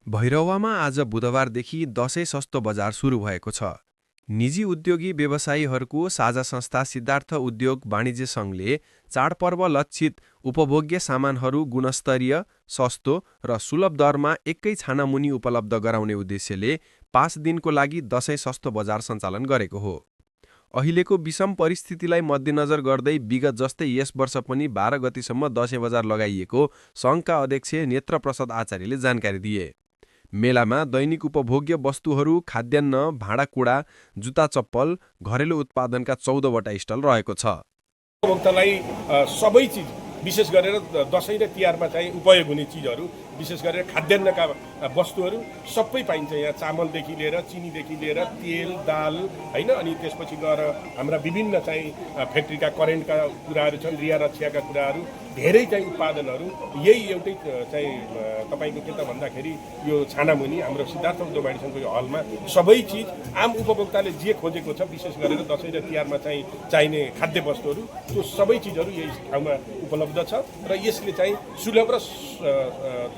भैरवामा आज बुधबारदेखि दशैं सस्तो बजार सुरु भएको छ। निजी उद्योगी व्यवसायीहरूको साझा संस्था सिद्धार्थ उद्योग वाणिज्य सङ्घले चाडपर्व लक्षित उपभोग्य सामानहरू गुणस्तरीय, सस्तो र सुलभ दरमा एकै छानामुनि उपलब्ध गराउने उद्देश्यले 5 दिनको लागि दशैं सस्तो बजार सञ्चालन गरेको हो। अहिलेको विषम परिस्थितिलाई मध्यनजर गर्दै विगत जस्तै यस वर्ष पनि 12 गतिसम्म दशैं बजार लगाइएको सङ्घका अध्यक्ष नेत्रप्रसाद आचार्यले जानकारी दिए। मेलामा दैनिक उपभोग्य वस्तुहरू, खाद्यान्न, भाँडाकुँडा, जुत्ता चप्पल, घरेलु उत्पादनका 14 वटा स्टल रहेको छ। उपभोक्तालाई सबै चिज विशेष गरेर दशैं र तिहारमा चाहिँ उपयोग हुने चिजहरू, विशेष गरेर खाद्यान्नका वस्तुहरू सबै पाइन्छ। यहाँ चामलदेखि लिएर चिनीदेखि लिएर तेल, दाल हैन, अनि त्यसपछि गएर हाम्रा विभिन्न चाहिँ फ्याक्ट्रीका करेन्टका कुराहरू छन्, रिया रक्षाका कुराहरू, धेरै चाहिँ उत्पादनहरू यही एउटै चाहिँ तपाईको के त भन्दाखेरि यो छानामुनि हाम्रो सिद्धार्थ उद्योग वाणिज्य सङ्घको हलमा सबै चिज आम उपभोक्ताले जे खोजेको छ, विशेष गरेर दशैं र तिहारमा चाहिँ चाहिने खाद्य वस्तुहरू, त्यो सबै चिजहरू यही ठाउँमा उपलब्ध छ र यसले चाहिँ सुलभ र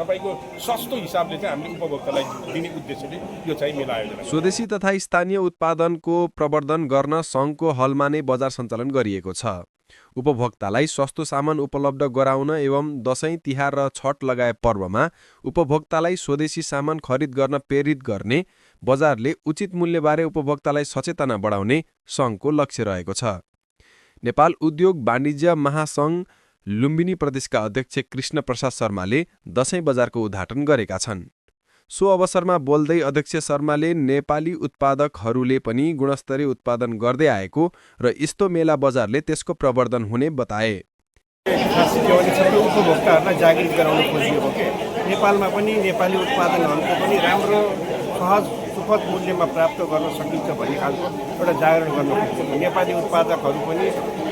तपाईको सस्तो हिसाबले चाहिँ हामीले उपभोक्तालाई दिने उद्देश्यले यो चाहिँ मेला आयोजना। स्वदेशी तथा स्थानीय उत्पादनको प्रवर्धन गर्न सङ्घको हलमा नै बजार सञ्चालन गरिएको छ। उपभोक्तालाई सस्तो सामान उपलब्ध गराउन एवं दशैं, तिहार र छठ लगायत पर्वमा उपभोक्तालाई स्वदेशी सामान खरिद गर्न प्रेरित गर्ने बजारले उचित मूल्यबारे उपभोक्तालाई सचेतना बढाउने सङ्घको लक्ष्य रहेको छ। नेपाल उद्योग वाणिज्य महासङ्घ लुम्बिनी प्रदेशका अध्यक्ष कृष्ण प्रसाद शर्माले दशैं बजारको उद्घाटन गरेका छन्। सो अवसरमा बोल्दै अध्यक्ष शर्माले नेपाली उत्पादकहरूले पनि गुणस्तरीय उत्पादन गर्दै आएको र यस्तो मेला बजारले त्यसको प्रवर्धन हुने बताए। सबै उपभोक्ताहरूलाई जागृत गराउन खोजिएको के नेपालमा पनि नेपाली उत्पादनहरूको पनि राम्रो सहज सुपथ मूल्यमा प्राप्त गर्न सकिन्छ भन्ने खालको एउटा जागरण गर्न खोजिएको। नेपाली उत्पादकहरू पनि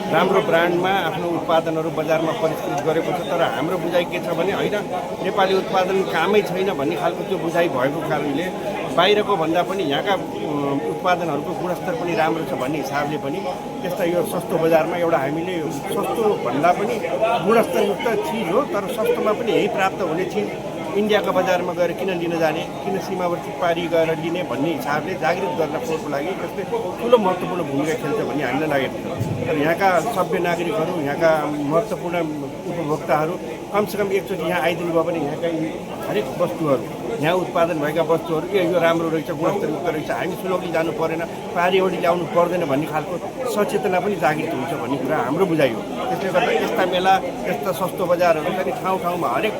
राम्रो ब्रान्डमा आफ्नो उत्पादनहरू बजारमा परिष्कृत गरेको छ, तर हाम्रो बुझाइ के छ भने होइन, नेपाली उत्पादन कामै छैन भन्ने खालको त्यो बुझाइ भएको कारणले बाहिरको भन्दा पनि यहाँका उत्पादनहरूको गुणस्तर पनि राम्रो छ भन्ने हिसाबले पनि त्यस्ता यो सस्तो बजारमा एउटा हामीले सस्तो भन्दा पनि गुणस्तरयुक्त चिज हो, तर सस्तोमा पनि यही प्राप्त हुने चिज इन्डियाको बजारमा गएर किन लिन जाने, किन सीमावर्ती पारी गएर लिने भन्ने हिसाबले जागृत गर्नको लागि त्यसले ठुलो महत्त्वपूर्ण भूमिका खेल्छ भन्ने हामीलाई लागेको छ। तर यहाँका सभ्य नागरिकहरू, यहाँका महत्त्वपूर्ण उपभोक्ताहरू कमसेकम एकचोटि यहाँ आइदिनु भयो भने यहाँका हरेक वस्तुहरू, यहाँ उत्पादन भएका वस्तुहरू यो राम्रो रहेछ, गुणस्तरयुक्त रहेछ, हामी सुलभली जानु परेन, पारिवटी ल्याउनु पर्दैन भन्ने खालको सचेतना पनि जागृत हुन्छ भन्ने कुरा हाम्रो बुझाइ हो। त्यसले गर्दा यस्ता मेला, यस्ता सस्तो बजारहरू पनि ठाउँ ठाउँमा हरेक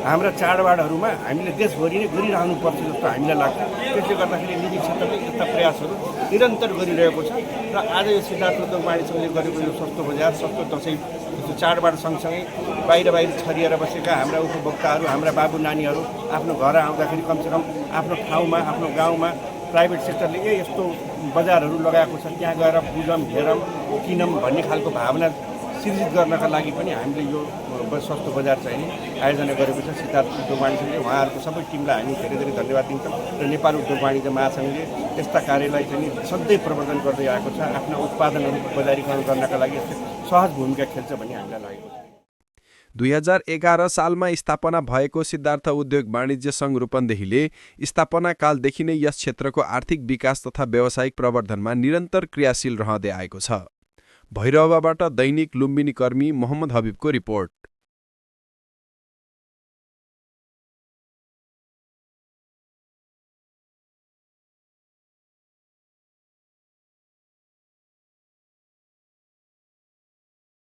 हाम्रा चाडबाडहरूमा हामीले देशभरि नै गरिरहनुपर्छ जस्तो हामीलाई लाग्छ। त्यसले गर्दाखेरि निजी क्षेत्रले यस्ता प्रयासहरू निरन्तर गरिरहेको छ र आज यो सिद्धार्थ उद्योग वाणिज्य सङ्घले गरेको यो सस्तो बजार, सस्तो दशैं चाडबाड सँगसँगै बाहिर छरिएर बसेका हाम्रा उपभोक्ताहरू, हाम्रा बाबु नानीहरू आफ्नो घर आउँदाखेरि कमसेकम आफ्नो ठाउँमा, आफ्नो गाउँमा प्राइभेट सेक्टरले यस्तो बजारहरू लगाएको छ, त्यहाँ गएर बुझौँ, हेरौँ, किनौँ भन्ने खालको भावना सिर्जित गर्नका लागि पनि हामीले यो सस्तो बजार चाहिँ आयोजना गरेको छ सिद्धार्थ उद्योग वाणिज्य सङ्घले। उहाँहरूको सबै टिमलाई हामी धेरै धेरै धन्यवाद दिन्छौँ र नेपाल उद्योग वाणिज्य महासङ्घले यस्ता कार्यलाई चाहिँ सधैँ प्रवर्धन गर्दै आएको छ। आफ्ना उत्पादनहरू बजारीकरण गर्नका लागि सहज भूमिका खेल्छ भन्ने हामीलाई लागेको छ। 2011 सालमा स्थापना भएको सिद्धार्थ उद्योग वाणिज्य सङ्घ रूपन्देहीले स्थापना कालदेखि नै यस क्षेत्रको आर्थिक विकास तथा व्यावसायिक प्रवर्धनमा निरन्तर क्रियाशील रहँदै आएको छ। भैरवाबाट दैनिक लुम्बिनी कर्मी मोहम्मद हबिबको रिपोर्ट।